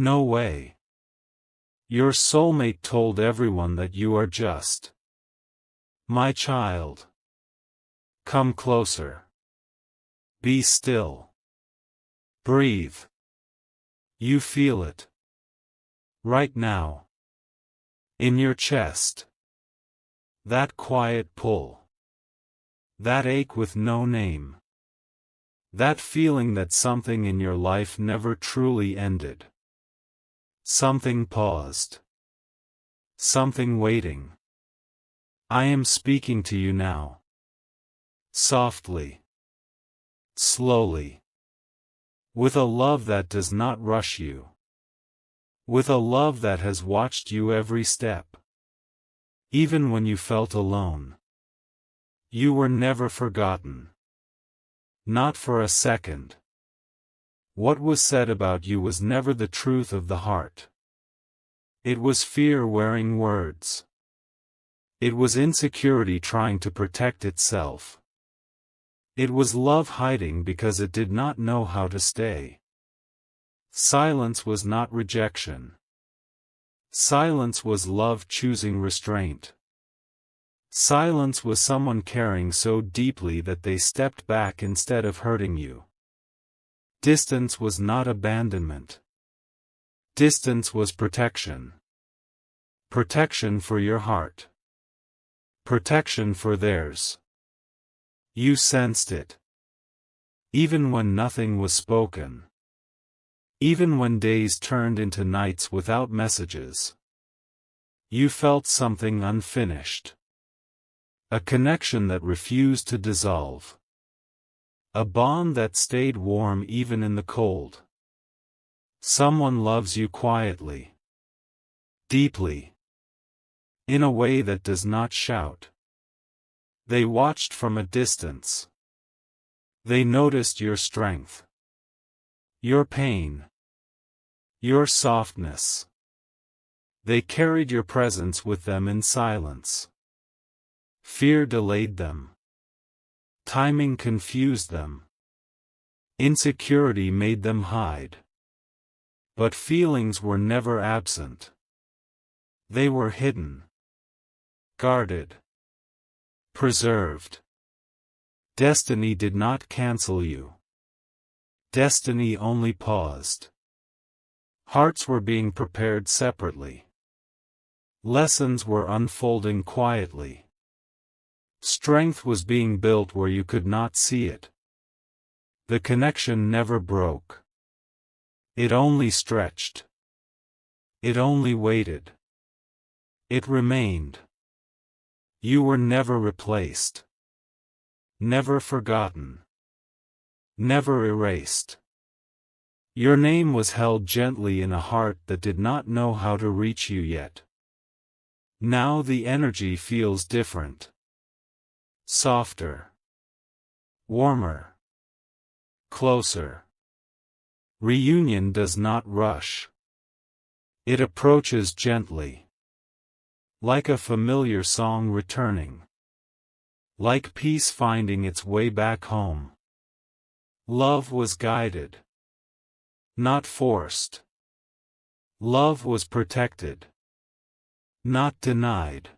No way. Your soulmate told everyone that you are just. My child. Come closer. Be still. Breathe. You feel it. Right now. In your chest. That quiet pull. That ache with no name. That feeling that something in your life never truly ended. Something paused. Something waiting. I am speaking to you now. Softly. Slowly. With a love that does not rush you. With a love that has watched you every step. Even when you felt alone. You were never forgotten. Not for a second. What was said about you was never the truth of the heart. It was fear wearing words. It was insecurity trying to protect itself. It was love hiding because it did not know how to stay. Silence was not rejection. Silence was love choosing restraint. Silence was someone caring so deeply that they stepped back instead of hurting you. Distance was not abandonment. Distance was protection. Protection for your heart. Protection for theirs. You sensed it. Even when nothing was spoken. Even when days turned into nights without messages. You felt something unfinished. A connection that refused to dissolve. A bond that stayed warm even in the cold. Someone loves you quietly. Deeply. In a way that does not shout. They watched from a distance. They noticed your strength. Your pain. Your softness. They carried your presence with them in silence. Fear delayed them. Timing confused them. Insecurity made them hide. But feelings were never absent. They were hidden. Guarded. Preserved. Destiny did not cancel you. Destiny only paused. Hearts were being prepared separately. Lessons were unfolding quietly. Strength was being built where you could not see it. The connection never broke. It only stretched. It only waited. It remained. You were never replaced. Never forgotten. Never erased. Your name was held gently in a heart that did not know how to reach you yet. Now the energy feels different. Softer. Warmer. Closer. Reunion does not rush. It approaches gently. Like a familiar song returning. Like peace finding its way back home. Love was guided. Not forced. Love was protected. Not denied.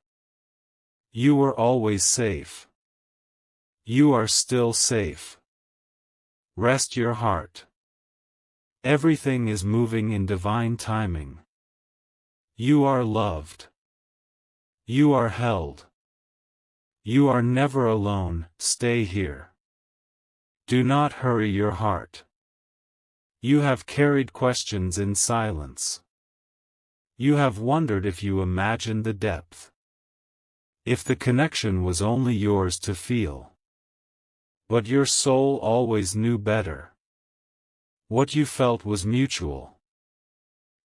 You were always safe. You are still safe. Rest your heart. Everything is moving in divine timing. You are loved. You are held. You are never alone. Stay here. Do not hurry your heart. You have carried questions in silence. You have wondered if you imagined the depth. If the connection was only yours to feel. But your soul always knew better. What you felt was mutual.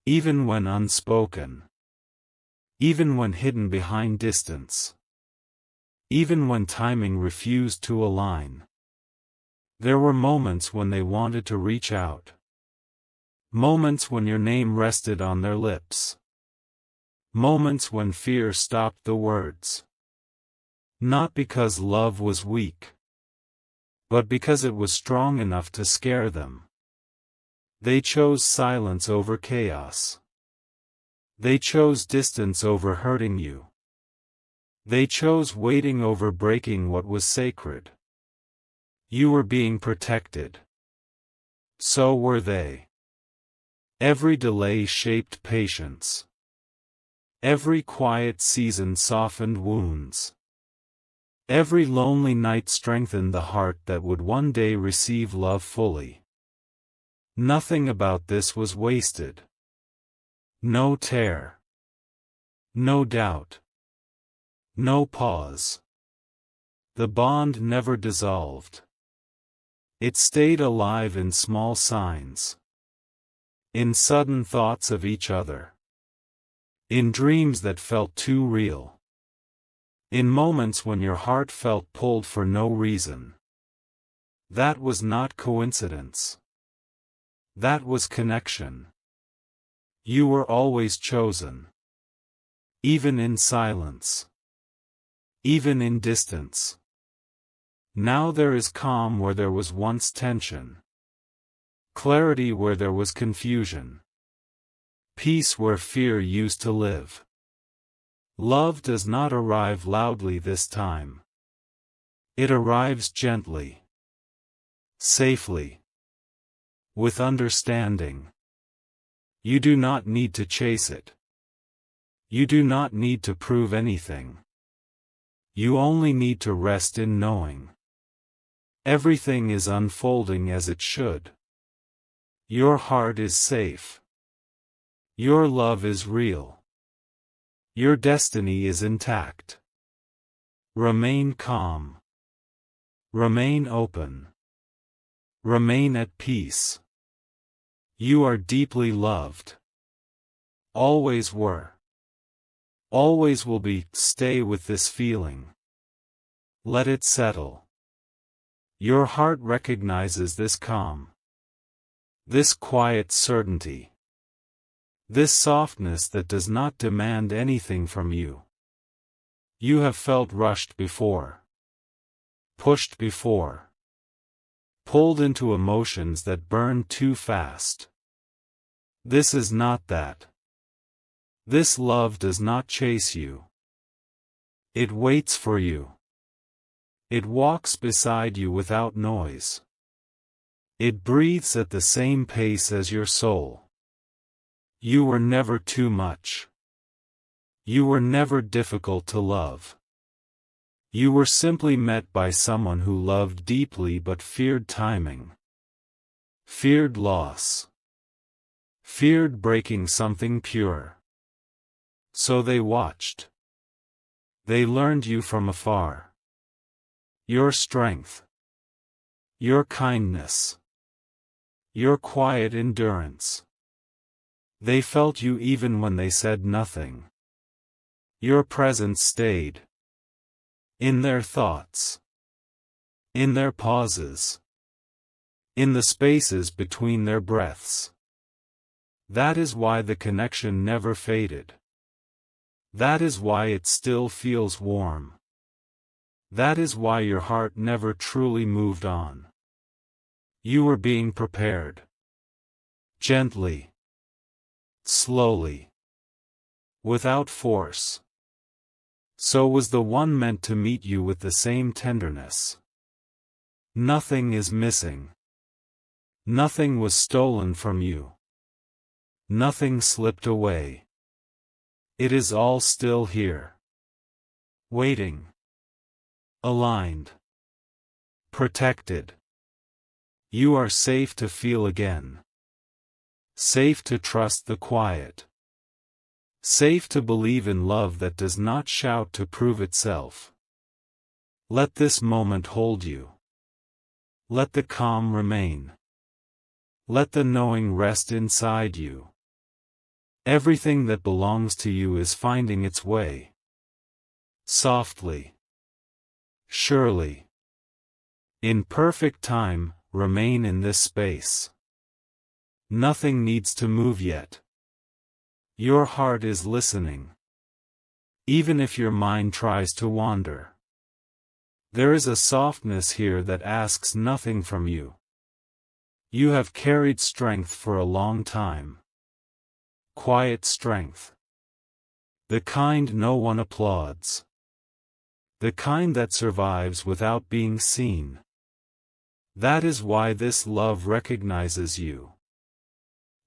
Even when unspoken. Even when hidden behind distance. Even when timing refused to align. There were moments when they wanted to reach out. Moments when your name rested on their lips. Moments when fear stopped the words. Not because love was weak. But because it was strong enough to scare them. They chose silence over chaos. They chose distance over hurting you. They chose waiting over breaking what was sacred. You were being protected. So were they. Every delay shaped patience. Every quiet season softened wounds. Every lonely night strengthened the heart that would one day receive love fully. Nothing about this was wasted. No tear. No doubt. No pause. The bond never dissolved. It stayed alive in small signs. In sudden thoughts of each other. In dreams that felt too real. In moments when your heart felt pulled for no reason. That was not coincidence. That was connection. You were always chosen. Even in silence. Even in distance. Now there is calm where there was once tension. Clarity where there was confusion. Peace where fear used to live. Love does not arrive loudly this time. It arrives gently. Safely. With understanding. You do not need to chase it. You do not need to prove anything. You only need to rest in knowing. Everything is unfolding as it should. Your heart is safe. Your love is real. Your destiny is intact. Remain calm. Remain open. Remain at peace. You are deeply loved. Always were. Always will be. Stay with this feeling. Let it settle. Your heart recognizes this calm. This quiet certainty. This softness that does not demand anything from you. You have felt rushed before. Pushed before. Pulled into emotions that burn too fast. This is not that. This love does not chase you. It waits for you. It walks beside you without noise. It breathes at the same pace as your soul. You were never too much. You were never difficult to love. You were simply met by someone who loved deeply but feared timing. Feared loss. Feared breaking something pure. So they watched. They learned you from afar. Your strength. Your kindness. Your quiet endurance. They felt you even when they said nothing. Your presence stayed. In their thoughts. In their pauses. In the spaces between their breaths. That is why the connection never faded. That is why it still feels warm. That is why your heart never truly moved on. You were being prepared. Gently. Slowly. Without force. So was the one meant to meet you with the same tenderness. Nothing is missing. Nothing was stolen from you. Nothing slipped away. It is all still here. Waiting. Aligned. Protected. You are safe to feel again. Safe to trust the quiet. Safe to believe in love that does not shout to prove itself. Let this moment hold you. Let the calm remain. Let the knowing rest inside you. Everything that belongs to you is finding its way. Softly. Surely. In perfect time, remain in this space. Nothing needs to move yet. Your heart is listening. Even if your mind tries to wander. There is a softness here that asks nothing from you. You have carried strength for a long time. Quiet strength. The kind no one applauds. The kind that survives without being seen. That is why this love recognizes you.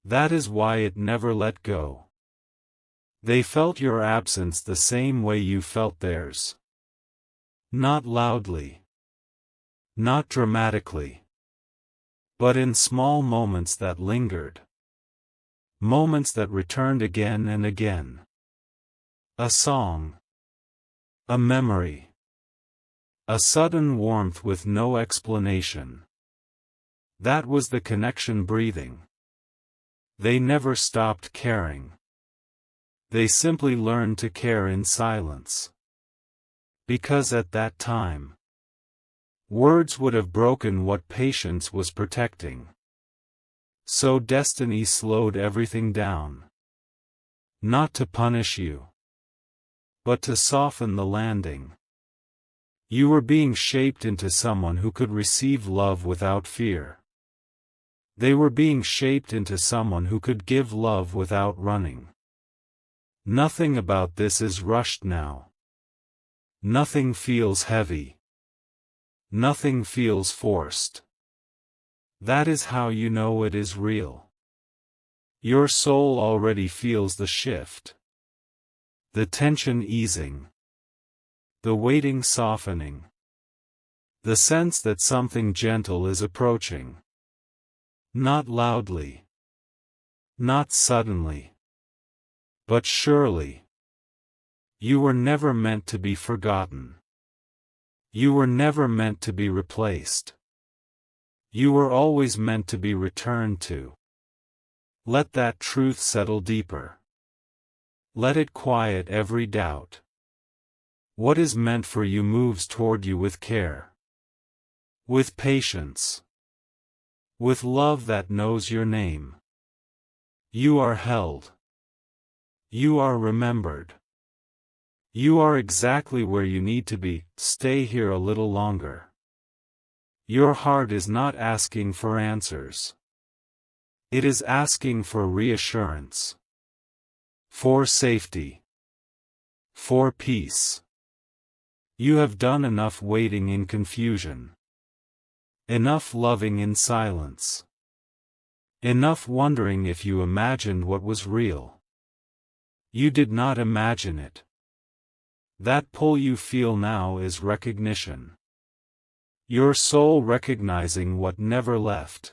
That is why it never let go. They felt your absence the same way you felt theirs. Not loudly. Not dramatically. But in small moments that lingered. Moments that returned again and again. A song. A memory. A sudden warmth with no explanation. That was the connection breathing. They never stopped caring. They simply learned to care in silence. Because at that time, words would have broken what patience was protecting. So destiny slowed everything down. Not to punish you, but to soften the landing. You were being shaped into someone who could receive love without fear. They were being shaped into someone who could give love without running. Nothing about this is rushed now. Nothing feels heavy. Nothing feels forced. That is how you know it is real. Your soul already feels the shift. The tension easing. The waiting softening. The sense that something gentle is approaching. Not loudly. Not suddenly. But surely. You were never meant to be forgotten. You were never meant to be replaced. You were always meant to be returned to. Let that truth settle deeper. Let it quiet every doubt. What is meant for you moves toward you with care. With patience. With love that knows your name. You are held. You are remembered. You are exactly where you need to be. Stay here a little longer. Your heart is not asking for answers. It is asking for reassurance. For safety. For peace. You have done enough waiting in confusion. Enough loving in silence. Enough wondering if you imagined what was real. You did not imagine it. That pull you feel now is recognition. Your soul recognizing what never left.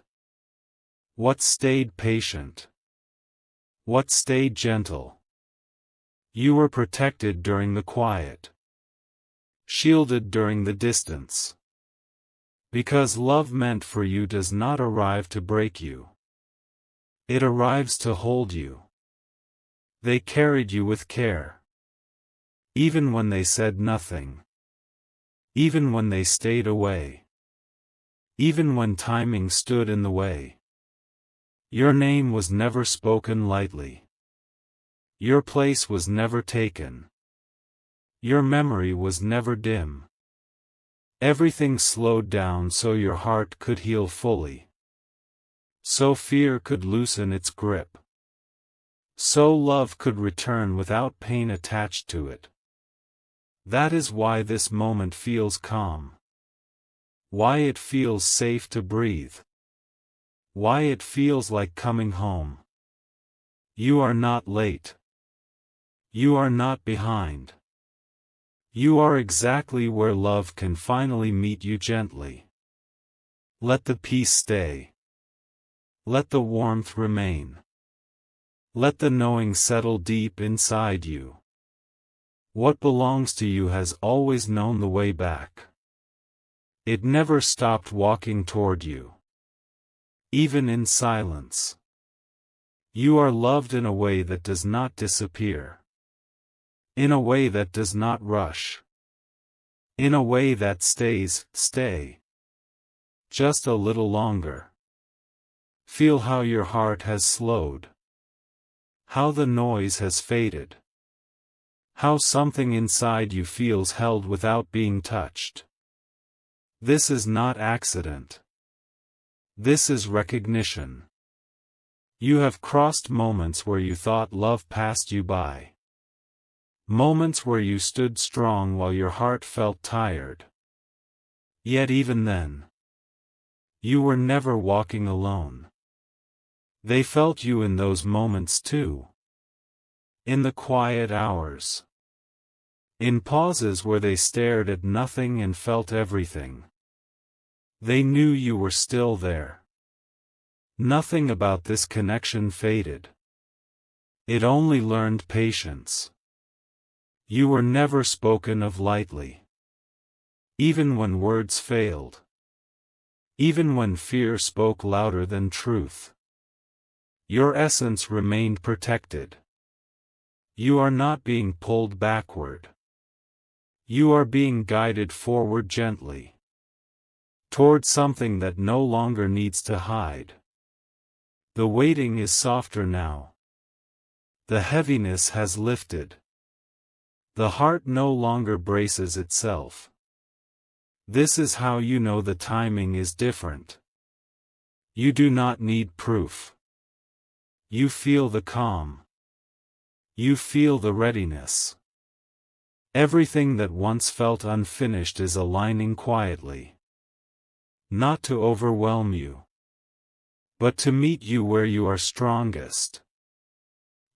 What stayed patient. What stayed gentle. You were protected during the quiet. Shielded during the distance. Because love meant for you does not arrive to break you. It arrives to hold you. They carried you with care. Even when they said nothing. Even when they stayed away. Even when timing stood in the way. Your name was never spoken lightly. Your place was never taken. Your memory was never dim. Everything slowed down so your heart could heal fully. So fear could loosen its grip. So love could return without pain attached to it. That is why this moment feels calm. Why it feels safe to breathe. Why it feels like coming home. You are not late. You are not behind. You are exactly where love can finally meet you gently. Let the peace stay. Let the warmth remain. Let the knowing settle deep inside you. What belongs to you has always known the way back. It never stopped walking toward you. Even in silence. You are loved in a way that does not disappear. In a way that does not rush. In a way that stay. Just a little longer. Feel how your heart has slowed. How the noise has faded. How something inside you feels held without being touched. This is not accident. This is recognition. You have crossed moments where you thought love passed you by. Moments where you stood strong while your heart felt tired. Yet even then, you were never walking alone. They felt you in those moments too. In the quiet hours. In pauses where they stared at nothing and felt everything. They knew you were still there. Nothing about this connection faded. It only learned patience. You were never spoken of lightly. Even when words failed. Even when fear spoke louder than truth. Your essence remained protected. You are not being pulled backward. You are being guided forward gently. Toward something that no longer needs to hide. The waiting is softer now. The heaviness has lifted. The heart no longer braces itself. This is how you know the timing is different. You do not need proof. You feel the calm. You feel the readiness. Everything that once felt unfinished is aligning quietly. Not to overwhelm you, but to meet you where you are strongest.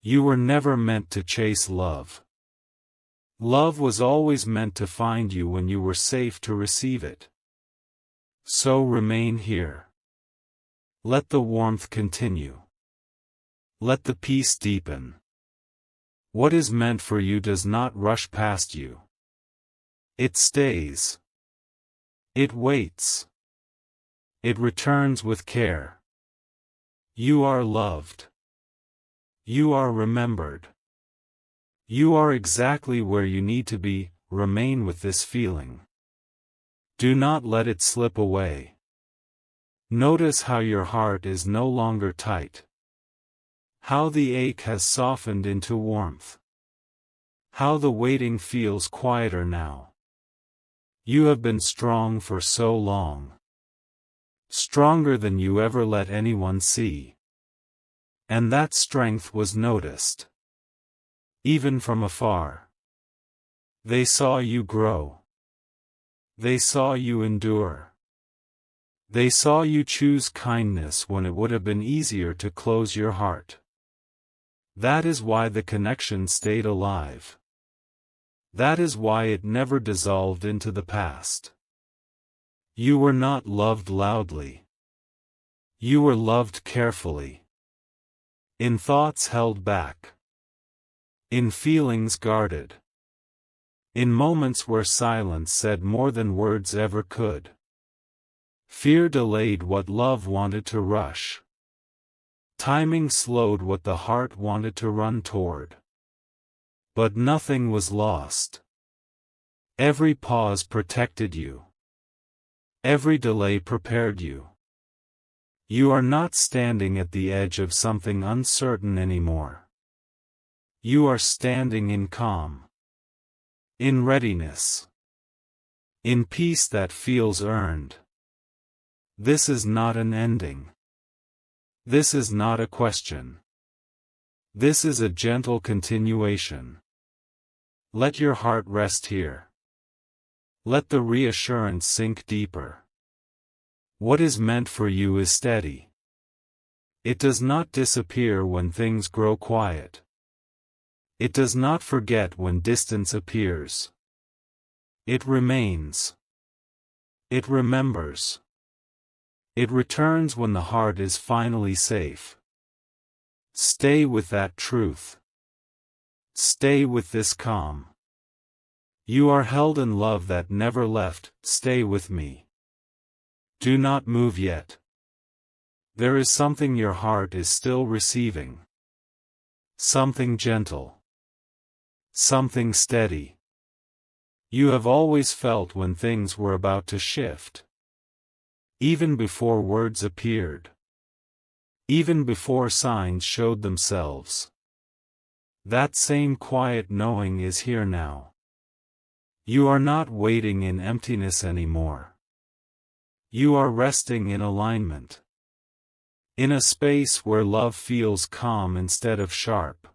You were never meant to chase love. Love was always meant to find you when you were safe to receive it. So remain here. Let the warmth continue. Let the peace deepen. What is meant for you does not rush past you. It stays. It waits. It returns with care. You are loved. You are remembered. You are exactly where you need to be. Remain with this feeling. Do not let it slip away. Notice how your heart is no longer tight. How the ache has softened into warmth. How the waiting feels quieter now. You have been strong for so long. Stronger than you ever let anyone see. And that strength was noticed. Even from afar. They saw you grow. They saw you endure. They saw you choose kindness when it would have been easier to close your heart. That is why the connection stayed alive. That is why it never dissolved into the past. You were not loved loudly. You were loved carefully. In thoughts held back. In feelings guarded. In moments where silence said more than words ever could. Fear delayed what love wanted to rush. Timing slowed what the heart wanted to run toward. But nothing was lost. Every pause protected you. Every delay prepared you. You are not standing at the edge of something uncertain anymore. You are standing in calm. In readiness. In peace that feels earned. This is not an ending. This is not a question. This is a gentle continuation. Let your heart rest here. Let the reassurance sink deeper. What is meant for you is steady. It does not disappear when things grow quiet. It does not forget when distance appears. It remains. It remembers. It returns when the heart is finally safe. Stay with that truth. Stay with this calm. You are held in love that never left. Stay with me. Do not move yet. There is something your heart is still receiving. Something gentle. Something steady. You have always felt when things were about to shift. Even before words appeared. Even before signs showed themselves. That same quiet knowing is here now. You are not waiting in emptiness anymore. You are resting in alignment. In a space where love feels calm instead of sharp.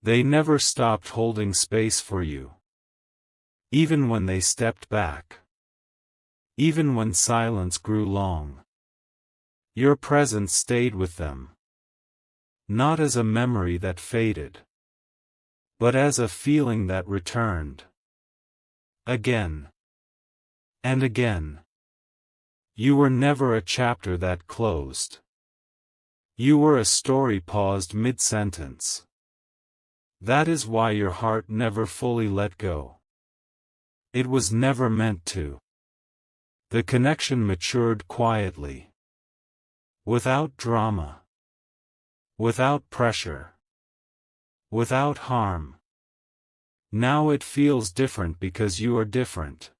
They never stopped holding space for you. Even when they stepped back. Even when silence grew long. Your presence stayed with them. Not as a memory that faded, but as a feeling that returned. Again. And again. You were never a chapter that closed. You were a story paused mid-sentence. That is why your heart never fully let go. It was never meant to. The connection matured quietly. Without drama. Without pressure. Without harm. Now it feels different because you are different.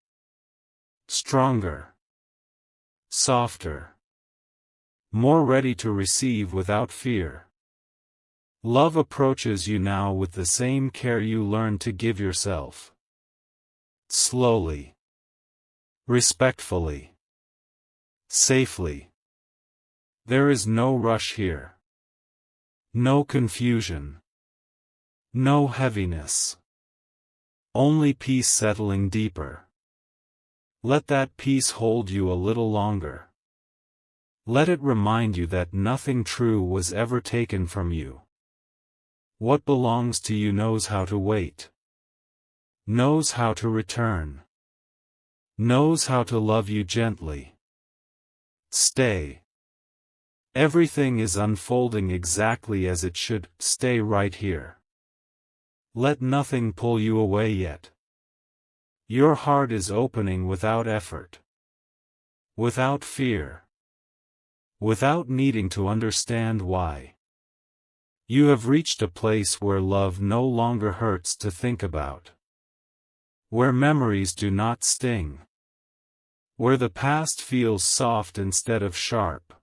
Stronger. Softer. More ready to receive without fear. Love approaches you now with the same care you learned to give yourself. Slowly. Respectfully. Safely. There is no rush here. No confusion. No heaviness. Only peace settling deeper. Let that peace hold you a little longer. Let it remind you that nothing true was ever taken from you. What belongs to you knows how to wait. Knows how to return. Knows how to love you gently. Stay. Everything is unfolding exactly as it should. Stay right here. Let nothing pull you away yet. Your heart is opening without effort. Without fear. Without needing to understand why. You have reached a place where love no longer hurts to think about. Where memories do not sting. Where the past feels soft instead of sharp.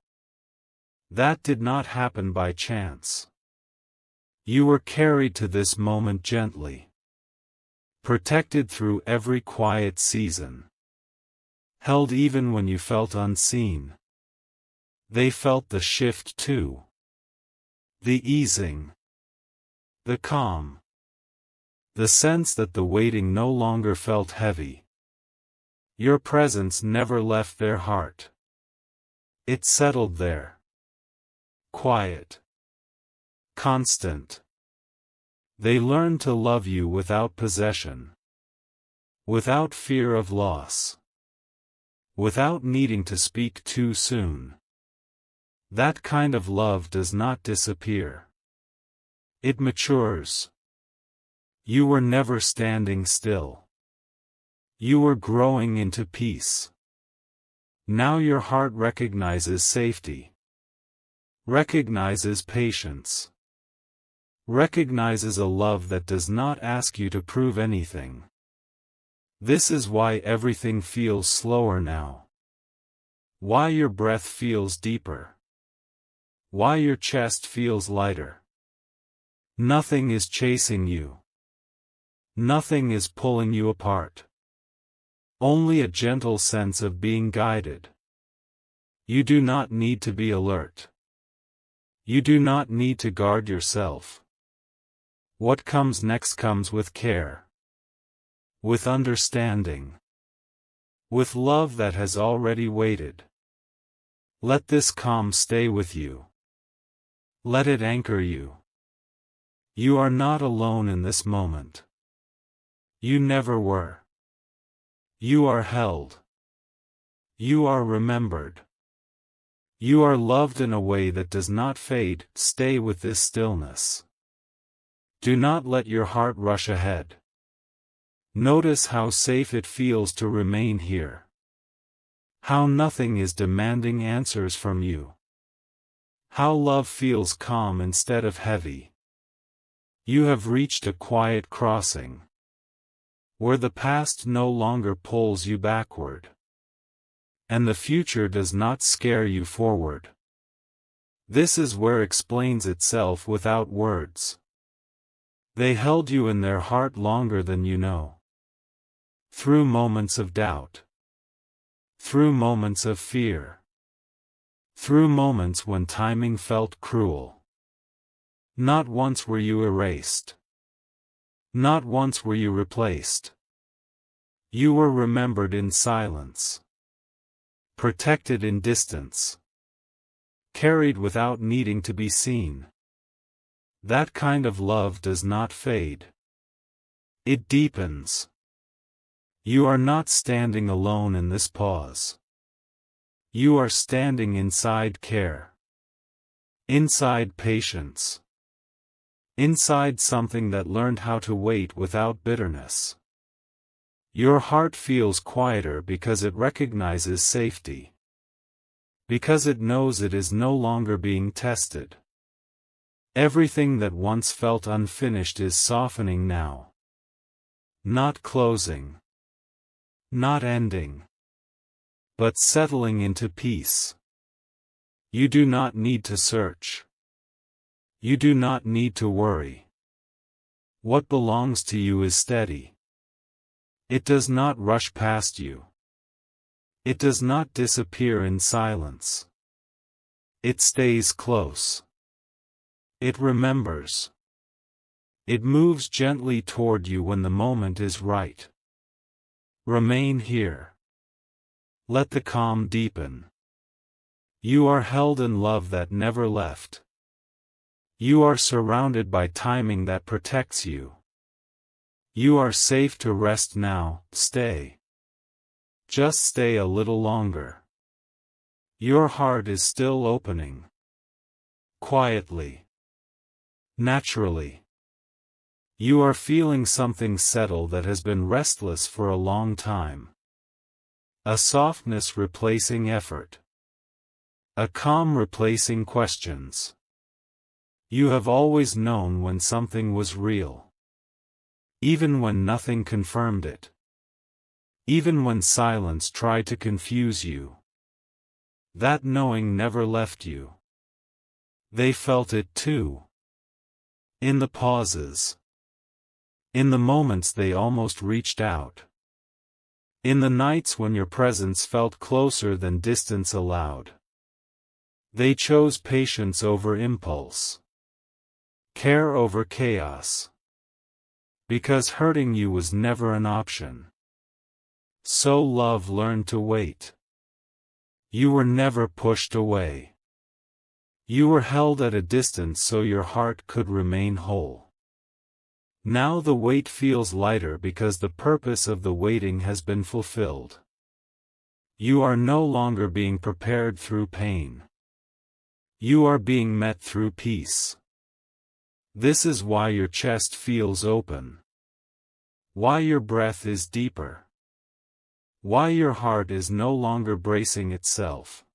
That did not happen by chance. You were carried to this moment gently. Protected through every quiet season. Held even when you felt unseen. They felt the shift too. The easing. The calm. The sense that the waiting no longer felt heavy. Your presence never left their heart. It settled there. Quiet. Constant. They learned to love you without possession. Without fear of loss. Without needing to speak too soon. That kind of love does not disappear. It matures. You were never standing still. You were growing into peace. Now your heart recognizes safety. Recognizes patience. Recognizes a love that does not ask you to prove anything. This is why everything feels slower now. Why your breath feels deeper. Why your chest feels lighter. Nothing is chasing you. Nothing is pulling you apart. Only a gentle sense of being guided. You do not need to be alert. You do not need to guard yourself. What comes next comes with care. With understanding. With love that has already waited. Let this calm stay with you. Let it anchor you. You are not alone in this moment. You never were. You are held. You are remembered. You are loved in a way that does not fade. Stay with this stillness. Do not let your heart rush ahead. Notice how safe it feels to remain here. How nothing is demanding answers from you. How love feels calm instead of heavy. You have reached a quiet crossing. Where the past no longer pulls you backward. And the future does not scare you forward. This is where explains itself without words. They held you in their heart longer than you know. Through moments of doubt. Through moments of fear. Through moments when timing felt cruel. Not once were you erased. Not once were you replaced. You were remembered in silence. Protected in distance. Carried without needing to be seen. That kind of love does not fade. It deepens. You are not standing alone in this pause. You are standing inside care. Inside patience. Inside something that learned how to wait without bitterness. Your heart feels quieter because it recognizes safety. Because it knows it is no longer being tested. Everything that once felt unfinished is softening now. Not closing. Not ending. But settling into peace. You do not need to search. You do not need to worry. What belongs to you is steady. It does not rush past you. It does not disappear in silence. It stays close. It remembers. It moves gently toward you when the moment is right. Remain here. Let the calm deepen. You are held in love that never left. You are surrounded by timing that protects you. You are safe to rest now. Stay. Just stay a little longer. Your heart is still opening. Quietly. Naturally. You are feeling something settle that has been restless for a long time. A softness replacing effort. A calm replacing questions. You have always known when something was real. Even when nothing confirmed it. Even when silence tried to confuse you. That knowing never left you. They felt it too. In the pauses. In the moments they almost reached out. In the nights when your presence felt closer than distance allowed. They chose patience over impulse. Care over chaos. Because hurting you was never an option. So love learned to wait. You were never pushed away. You were held at a distance so your heart could remain whole. Now the weight feels lighter because the purpose of the waiting has been fulfilled. You are no longer being prepared through pain. You are being met through peace. This is why your chest feels open. Why your breath is deeper. Why your heart is no longer bracing itself.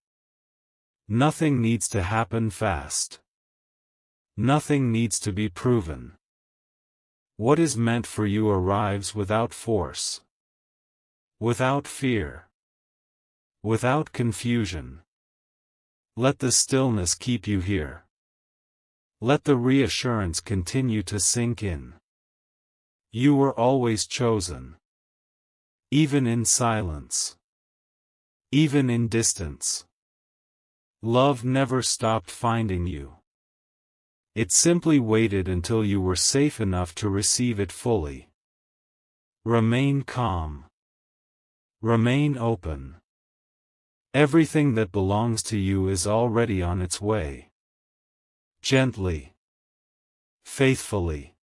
Nothing needs to happen fast. Nothing needs to be proven. What is meant for you arrives without force. Without fear. Without confusion. Let the stillness keep you here. Let the reassurance continue to sink in. You were always chosen. Even in silence. Even in distance. Love never stopped finding you. It simply waited until you were safe enough to receive it fully. Remain calm. Remain open. Everything that belongs to you is already on its way. Gently. Faithfully.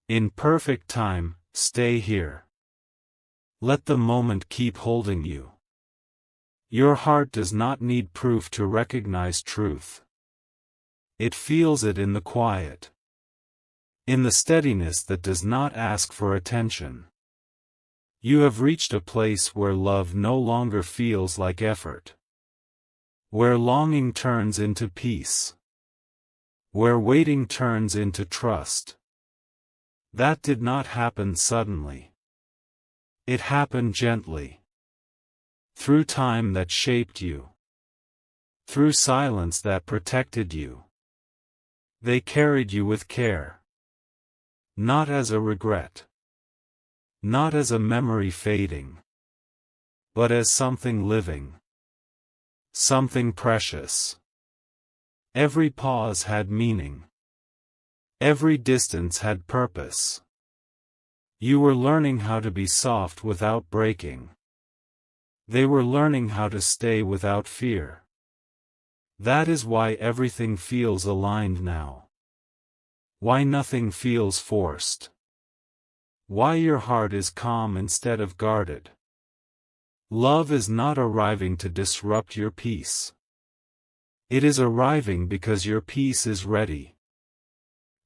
In perfect time, stay here. Let the moment keep holding you. Your heart does not need proof to recognize truth. It feels it in the quiet. In the steadiness that does not ask for attention. You have reached a place where love no longer feels like effort. Where longing turns into peace. Where waiting turns into trust. That did not happen suddenly. It happened gently. Through time that shaped you. Through silence that protected you. They carried you with care. Not as a regret. Not as a memory fading. But as something living. something precious. Every pause had meaning. Every distance had purpose. You were learning how to be soft without breaking. They were learning how to stay without fear. That is why everything feels aligned now. Why nothing feels forced. Why your heart is calm instead of guarded. Love is not arriving to disrupt your peace. It is arriving because your peace is ready.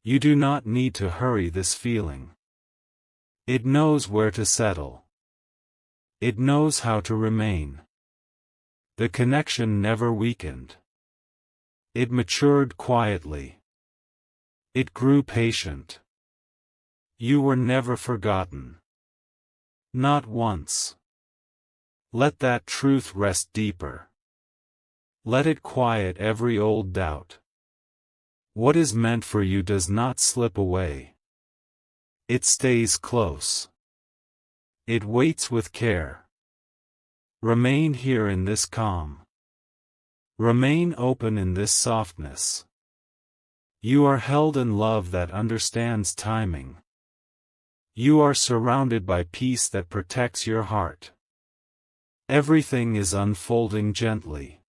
You do not need to hurry this feeling. It knows where to settle. It knows how to remain. The connection never weakened. It matured quietly. It grew patient. You were never forgotten. Not once. Let that truth rest deeper. Let it quiet every old doubt. What is meant for you does not slip away. It stays close. It waits with care. Remain here in this calm. Remain open in this softness. You are held in love that understands timing. You are surrounded by peace that protects your heart. Everything is unfolding gently.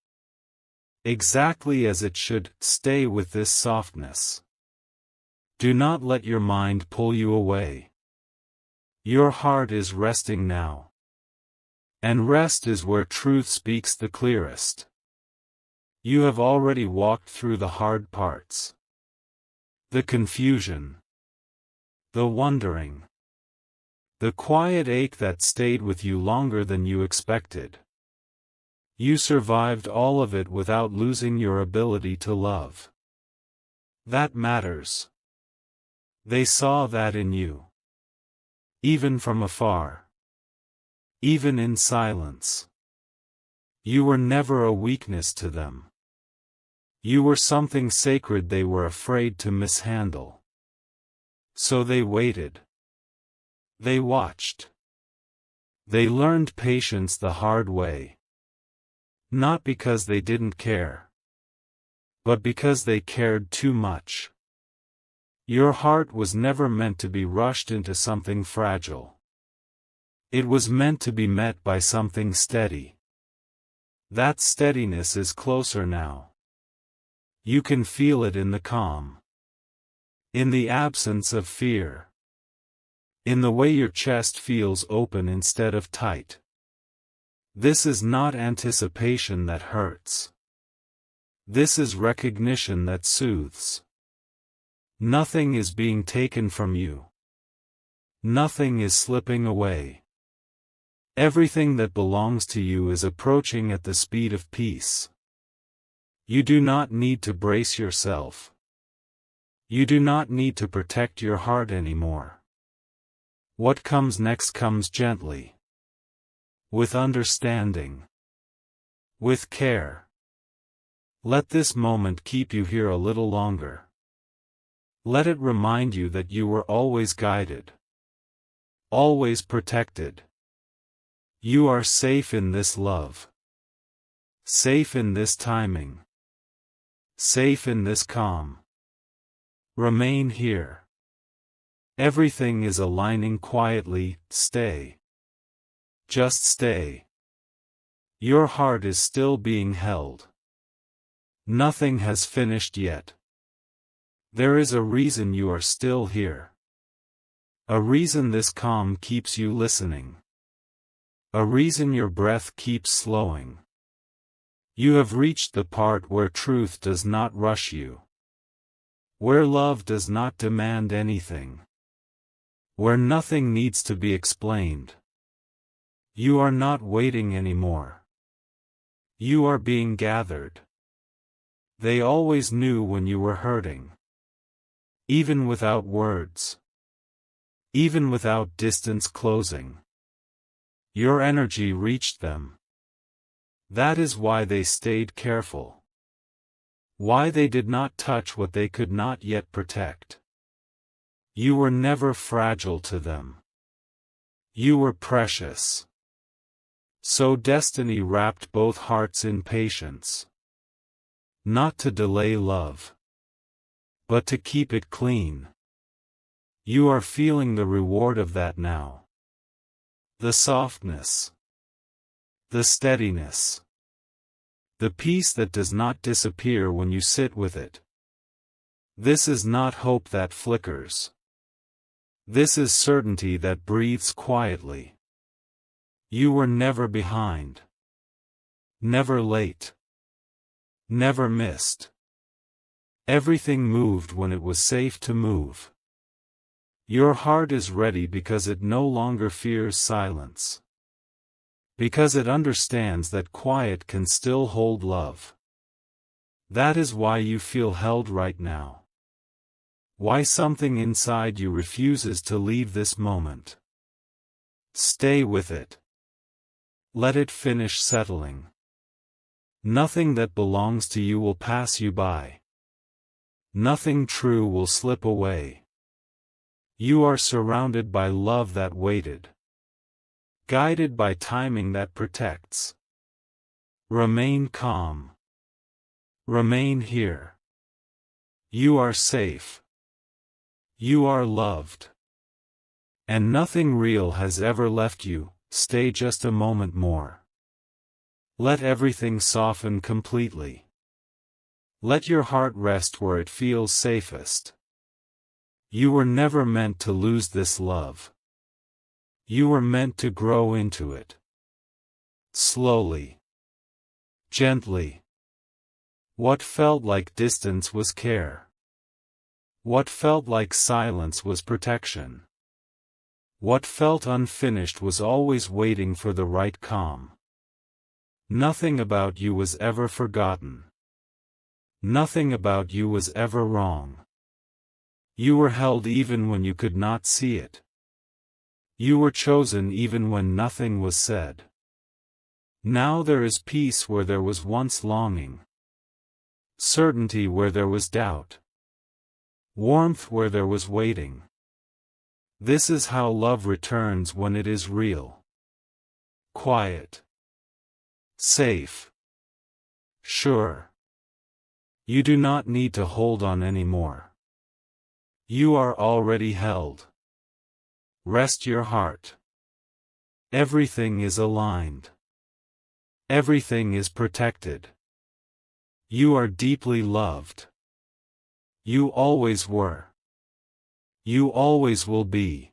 Exactly as it should. Stay with this softness. Do not let your mind pull you away. Your heart is resting now. And rest is where truth speaks the clearest. You have already walked through the hard parts. The confusion. The wondering. The quiet ache that stayed with you longer than you expected. You survived all of it without losing your ability to love. That matters. They saw that in you. Even from afar. Even in silence. You were never a weakness to them. You were something sacred they were afraid to mishandle. So they waited. They watched. They learned patience the hard way. Not because they didn't care. But because they cared too much. Your heart was never meant to be rushed into something fragile. It was meant to be met by something steady. That steadiness is closer now. You can feel it in the calm. In the absence of fear. In the way your chest feels open instead of tight. This is not anticipation that hurts. This is recognition that soothes. Nothing is being taken from you. Nothing is slipping away. Everything that belongs to you is approaching at the speed of peace. You do not need to brace yourself. You do not need to protect your heart anymore. What comes next comes gently. With understanding. With care. Let this moment keep you here a little longer. Let it remind you that you were always guided. Always protected. You are safe in this love. Safe in this timing. Safe in this calm. Remain here. Everything is aligning quietly. Stay. Just stay. Your heart is still being held. Nothing has finished yet. There is a reason you are still here. A reason this calm keeps you listening. A reason your breath keeps slowing. You have reached the part where truth does not rush you. Where love does not demand anything. Where nothing needs to be explained. You are not waiting anymore. You are being gathered. They always knew when you were hurting. Even without words. Even without distance closing. Your energy reached them. That is why they stayed careful. Why they did not touch what they could not yet protect. You were never fragile to them. You were precious. So destiny wrapped both hearts in patience. Not to delay love, but to keep it clean. You are feeling the reward of that now. The softness. The steadiness. The peace that does not disappear when you sit with it. This is not hope that flickers. This is certainty that breathes quietly. You were never behind. Never late. Never missed. Everything moved when it was safe to move. Your heart is ready because it no longer fears silence. Because it understands that quiet can still hold love. That is why you feel held right now. Why something inside you refuses to leave this moment. Stay with it. Let it finish settling. Nothing that belongs to you will pass you by. Nothing true will slip away. You are surrounded by love that waited. Guided by timing that protects. Remain calm. Remain here. You are safe. You are loved. And nothing real has ever left you. Stay just a moment more. Let everything soften completely. Let your heart rest where it feels safest. You were never meant to lose this love. You were meant to grow into it. Slowly. Gently. What felt like distance was care. What felt like silence was protection. What felt unfinished was always waiting for the right calm. Nothing about you was ever forgotten. Nothing about you was ever wrong. You were held even when you could not see it. You were chosen even when nothing was said. Now there is peace where there was once longing. Certainty where there was doubt. Warmth where there was waiting. This is how love returns when it is real. Quiet. Safe. Sure. You do not need to hold on anymore. You are already held. Rest your heart. Everything is aligned. Everything is protected. You are deeply loved. You always were. You always will be.